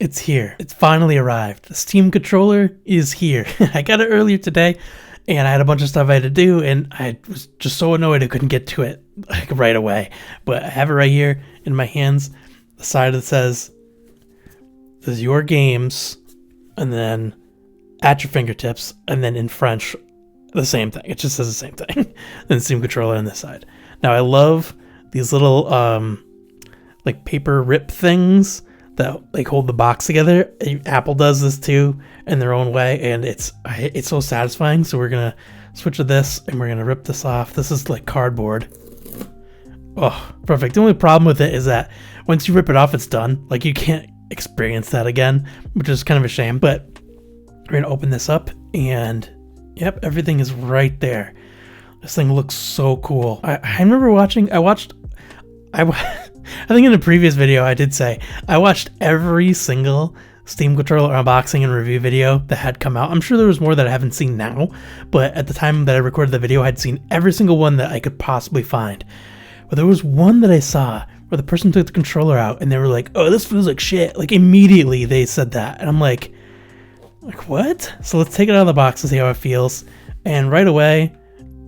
It's here. It's finally arrived. The Steam controller is here. I got it earlier today, and I had a bunch of stuff I had to do, and I was just so annoyed I couldn't get to it like right away. But I have it right here in my hands. The side that says, "This is your games," and then at your fingertips, and then in French, the same thing. It just says the same thing. And the Steam controller on this side. Now I love these little like paper rip things that like hold the box together. Apple does this too in their own way, and it's so satisfying. So we're gonna switch to this, and we're gonna rip this off. This is like cardboard. Oh, perfect. The only problem with it is that once you rip it off, it's done. Like you can't experience that again, which is kind of a shame. But we're gonna open this up, and yep, everything is right there. This thing looks so cool. I remember watching. I think in a previous video I did say I watched every single Steam controller unboxing and review video that had come out. I'm sure there was more that I haven't seen now, but at the time that I recorded the video, I had seen every single one that I could possibly find. But there was one that I saw where the person took the controller out and they were like, "Oh, this feels like shit." Like immediately they said that, and I'm like what? So let's take it out of the box and see how it feels. And right away,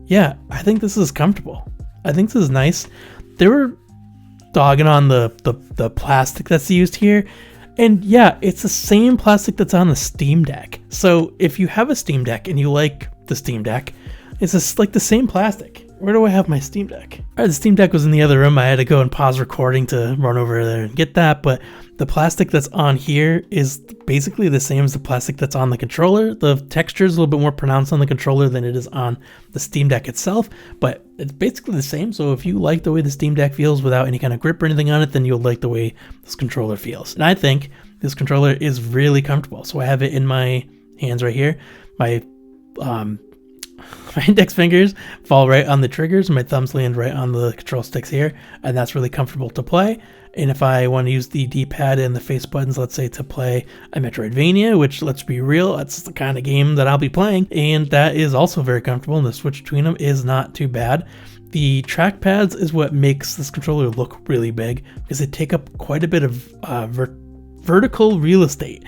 yeah, I think this is comfortable. I think this is nice. They were dogging on the plastic that's used here, and yeah, it's the same plastic that's on the Steam Deck. So if you have a Steam Deck and you like the Steam Deck, it's just like the same plastic. Where do I have my Steam Deck? All right, the Steam Deck was in the other room. I had to go and pause recording to run over there and get that, but the plastic that's on here is basically the same as the plastic that's on the controller. The texture is a little bit more pronounced on the controller than it is on the Steam Deck itself, but it's basically the same. So if you like the way the Steam Deck feels without any kind of grip or anything on it, then you'll like the way this controller feels. And I think this controller is really comfortable. So I have it in my hands right here. My index fingers fall right on the triggers, and my thumbs land right on the control sticks here, and that's really comfortable to play. And if I want to use the D-pad and the face buttons, let's say to play a Metroidvania, which, let's be real, that's the kind of game that I'll be playing, and that is also very comfortable, and the switch between them is not too bad. The trackpads is what makes this controller look really big, because they take up quite a bit of vertical real estate.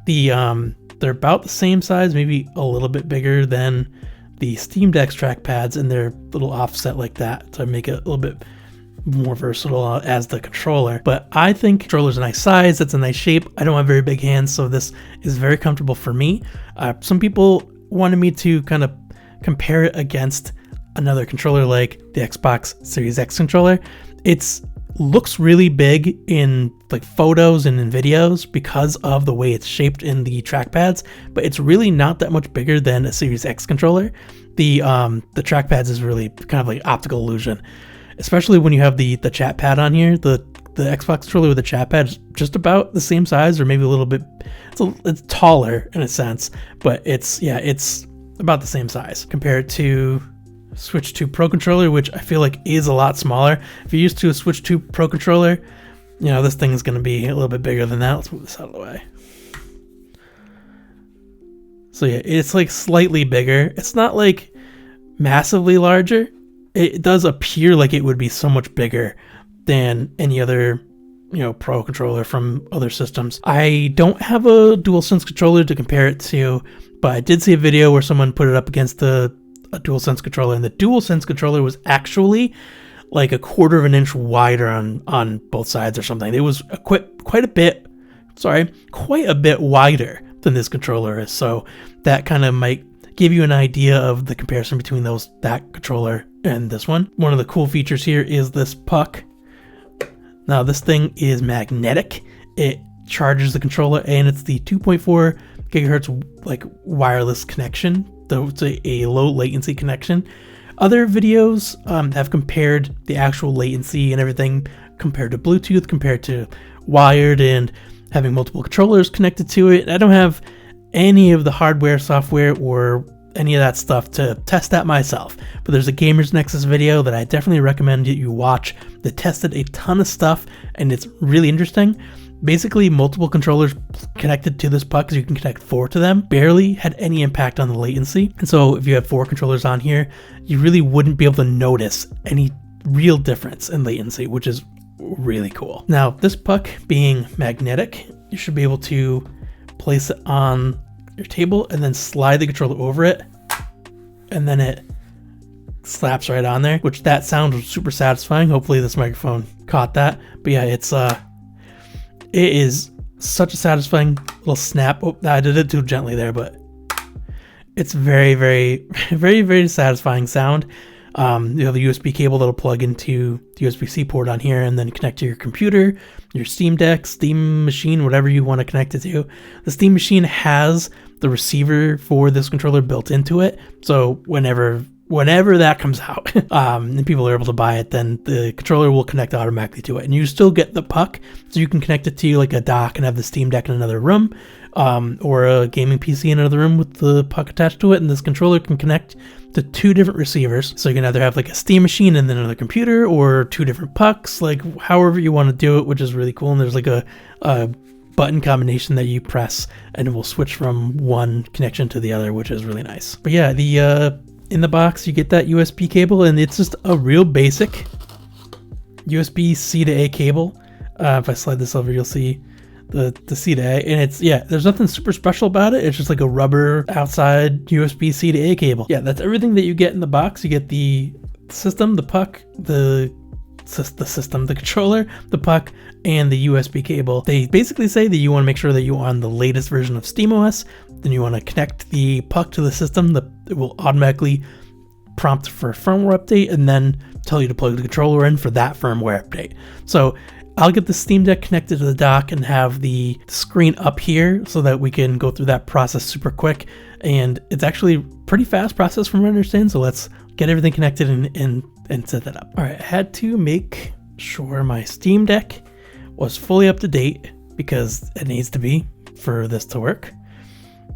They're about the same size, maybe a little bit bigger than the Steam Deck's trackpads, and they're a little offset like that to make it a little bit more versatile as the controller. But I think the controller's a nice size, it's a nice shape. I don't have very big hands, so this is very comfortable for me. Some people wanted me to kind of compare it against another controller like the Xbox Series X controller. It looks really big in like photos and in videos because of the way it's shaped in the trackpads, but it's really not that much bigger than a Series X controller. The trackpads is really kind of like optical illusion, especially when you have the chat pad on here. The Xbox controller with the chat pad is just about the same size, or maybe a little bit. It's taller in a sense, but it's about the same size compared to Switch 2 Pro controller, which I feel like is a lot smaller. If you're used to a Switch 2 Pro controller, you know, this thing is going to be a little bit bigger than that. Let's move this out of the way. So yeah, it's like slightly bigger. It's not like massively larger. It does appear like it would be so much bigger than any other, Pro controller from other systems. I don't have a DualSense controller to compare it to, but I did see a video where someone put it up against a DualSense controller, and the DualSense controller was actually like a quarter of an inch wider on both sides or something. It was quite a bit wider than this controller is. So that kind of might give you an idea of the comparison between that controller and this one. One of the cool features here is this puck. Now this thing is magnetic. It charges the controller, and it's the 2.4 gigahertz like wireless connection. So it's a low latency connection. Other videos have compared the actual latency and everything compared to Bluetooth, compared to wired, and having multiple controllers connected to it. I don't have any of the hardware, software, or any of that stuff to test that myself, but there's a Gamer's Nexus video that I definitely recommend that you watch that tested a ton of stuff, and it's really interesting. Basically, multiple controllers connected to this puck, because you can connect 4 to them, barely had any impact on the latency. And so if you have 4 controllers on here, you really wouldn't be able to notice any real difference in latency, which is really cool. Now, this puck being magnetic, you should be able to place it on your table and then slide the controller over it, and then it slaps right on there, which that sound was super satisfying. Hopefully this microphone caught that. But yeah, it is such a satisfying little snap. Oh, I did it too gently there, but it's very, very, very, very satisfying sound. You have a USB cable that'll plug into the USB-C port on here and then connect to your computer, your Steam Deck, Steam Machine, whatever you want to connect it to. The Steam Machine has the receiver for this controller built into it, so whenever that comes out and people are able to buy it, then the controller will connect automatically to it, and you still get the puck, so you can connect it to like a dock and have the Steam Deck in another room, or a gaming PC in another room with the puck attached to it, and this controller can connect to 2 different receivers. So you can either have like a Steam Machine and then another computer, or 2 different pucks, like however you want to do it, which is really cool. And there's like a button combination that you press and it will switch from one connection to the other, which is really nice. But yeah, in the box you get that USB cable, and it's just a real basic USB-C to A cable. If I slide this over, you'll see the C to A, and it's, yeah, there's nothing super special about it. It's just like a rubber outside USB-C to A cable. Yeah, that's everything that you get in the box. You get the system, the puck, the controller, the puck, and the USB cable. They basically say that you want to make sure that you're on the latest version of SteamOS. Then you want to connect the puck to the system. It will automatically prompt for a firmware update and then tell you to plug the controller in for that firmware update. So I'll get the Steam Deck connected to the dock and have the screen up here so that we can go through that process super quick. And it's actually a pretty fast process from what I understand. So let's get everything connected and set that up. All right, I had to make sure my Steam Deck was fully up to date because it needs to be for this to work.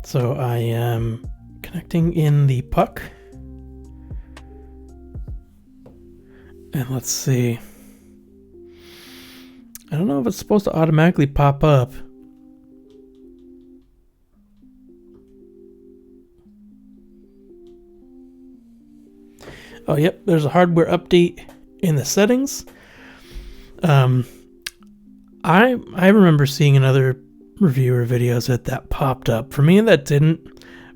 So I am connecting in the puck. And let's see. I don't know if it's supposed to automatically pop up. Oh, yep, there's a hardware update in the settings. I remember seeing another reviewer videos that popped up. For me, that didn't,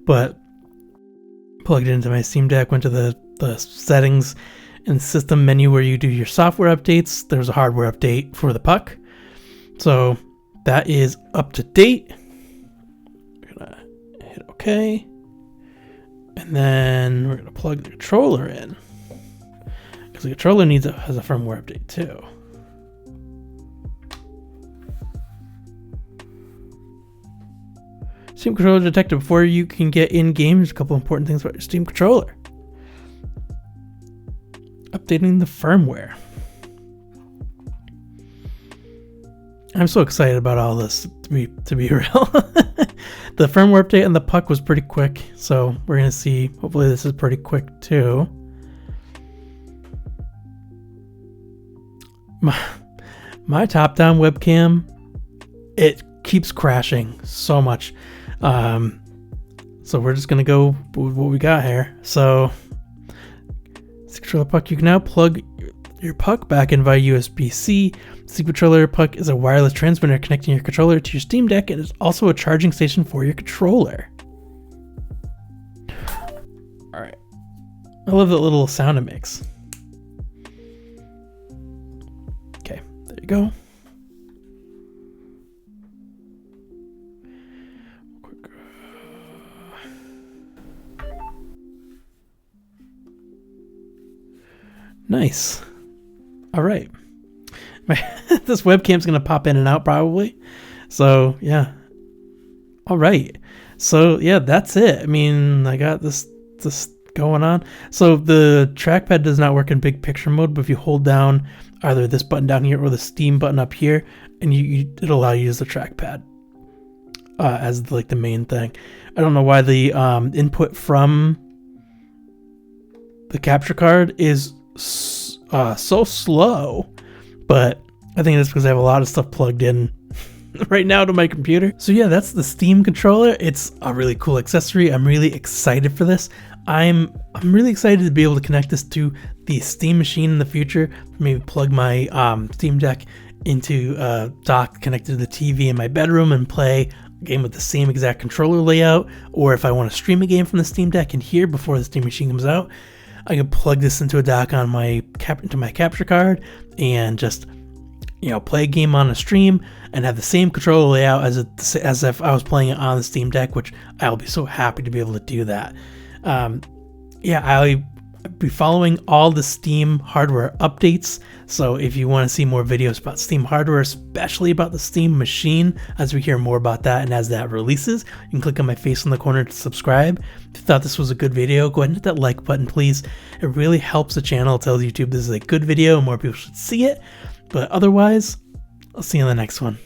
but plugged it into my Steam Deck, went to the settings and system menu where you do your software updates. There's a hardware update for the puck. So that is up to date. We're gonna hit OK. And then we're gonna plug the controller in, because the controller has a firmware update too. Steam controller detected. Before you can get in game, there's a couple important things about your Steam controller. Updating the firmware. I'm so excited about all this, to be real. The firmware update on the puck was pretty quick, so we're gonna see. Hopefully this is pretty quick too. My top-down webcam, it keeps crashing so much. So we're just gonna go with what we got here. So controller puck, you can now plug your puck back in via USB-C. Steam controller puck is a wireless transmitter connecting your controller to your Steam Deck, and is also a charging station for your controller. All right, I love that little sound it makes. Okay, there you go. Nice. All right. This webcam's going to pop in and out probably. So, yeah. All right. So, yeah, that's it. I mean, I got this going on. So, the trackpad does not work in big picture mode, but if you hold down either this button down here or the Steam button up here, and it'll allow you to use the trackpad as like the main thing. I don't know why the input from the capture card is so slow, but I think that's because I have a lot of stuff plugged in right now to my computer. So yeah, that's the Steam controller. It's a really cool accessory. I'm really excited for this. I'm really excited to be able to connect this to the Steam Machine in the future. Maybe plug my Steam Deck into a dock connected to the TV in my bedroom and play a game with the same exact controller layout, or if I want to stream a game from the Steam Deck in here before the Steam Machine comes out, I can plug this into a dock on into my capture card and just play a game on a stream and have the same controller layout as if I was playing it on the Steam Deck, which I'll be so happy to be able to do that. I'll be following all the Steam hardware updates, so if you want to see more videos about Steam hardware, especially about the Steam Machine, as we hear more about that and as that releases, you can click on my face in the corner to subscribe. If you thought this was a good video, go ahead and hit that like button, please. It really helps the channel. It tells YouTube this is a good video and more people should see it. But otherwise, I'll see you in the next one.